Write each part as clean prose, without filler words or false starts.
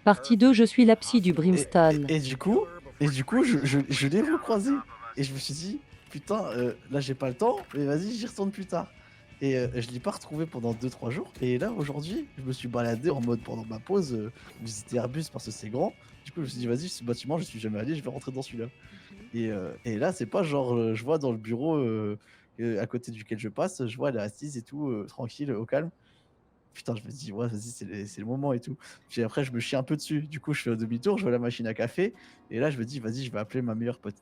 Partie 2, je suis la psy du Et, Brimstone. et du coup, je l'ai recroisé. Et je me suis dit, putain, là j'ai pas le temps, mais vas-y, j'y retourne plus tard. Et je l'ai pas retrouvé pendant 2-3 jours. Et là, aujourd'hui, je me suis baladé en mode pendant ma pause, visiter Airbus parce que c'est grand. Du coup, je me suis dit, vas-y, ce bâtiment, je suis jamais allé, je vais rentrer dans celui-là. Et là, c'est pas genre, je vois dans le bureau à côté duquel je passe, je vois elle est assise et tout, tranquille, au calme. Putain, je me dis, ouais, vas-y, c'est le moment et tout. Puis après, je me chie un peu dessus. Du coup, je fais un demi-tour, je vois la machine à café. Et là, je me dis, vas-y, je vais appeler ma meilleure pote.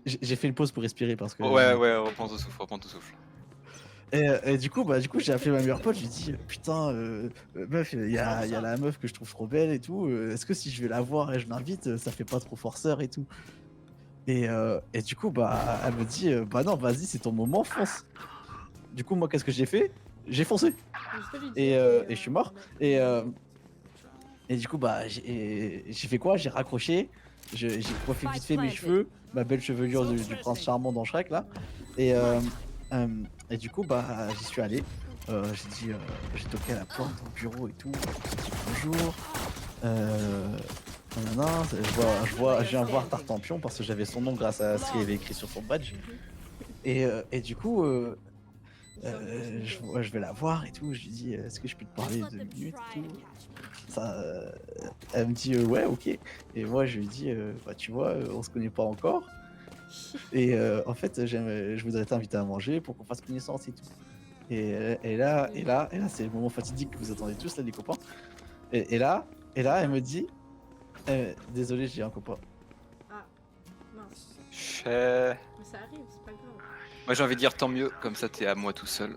J'ai fait une pause pour respirer parce Ouais, que. ouais, reprends ton souffle, reprends ton souffle. Et du coup, j'ai appelé ma meilleure pote. Je lui dis, putain, meuf, il y a la meuf que je trouve trop belle et tout. Est-ce que si je vais la voir et je l'invite, ça fait pas trop forceur et tout. Et du coup, bah, elle me dit, bah non, vas-y, c'est ton moment, fonce. Du coup, moi, qu'est-ce que j'ai fait? J'ai foncé. Et je suis mort. Et du coup, bah, j'ai fait quoi? J'ai raccroché, j'ai coiffé vite fait mes cheveux, ma belle chevelure du prince charmant dans Shrek là. Et, et du coup, bah, j'y suis allé. J'ai dit, j'ai toqué à la porte au bureau et tout. J'ai dit bonjour. Nanana, je viens voir Tartampion parce que j'avais son nom grâce à ce qu'il avait écrit sur son badge. Et du coup, je vais la voir et tout. Je lui dis, est-ce que je peux te parler 2 minutes et tout? Ça, elle me dit ouais, ok. Et moi, je lui dis bah, tu vois, on se connaît pas encore. Et en fait, je voudrais t'inviter à manger pour qu'on fasse connaissance et tout. Et là, c'est le moment fatidique que vous attendez tous, là, les copains. Et, et là, elle me dit désolé, j'ai un copain. Ah, mince. Chais. Mais ça arrive, c'est pas grave. Moi j'ai envie de dire tant mieux, comme ça t'es à moi tout seul.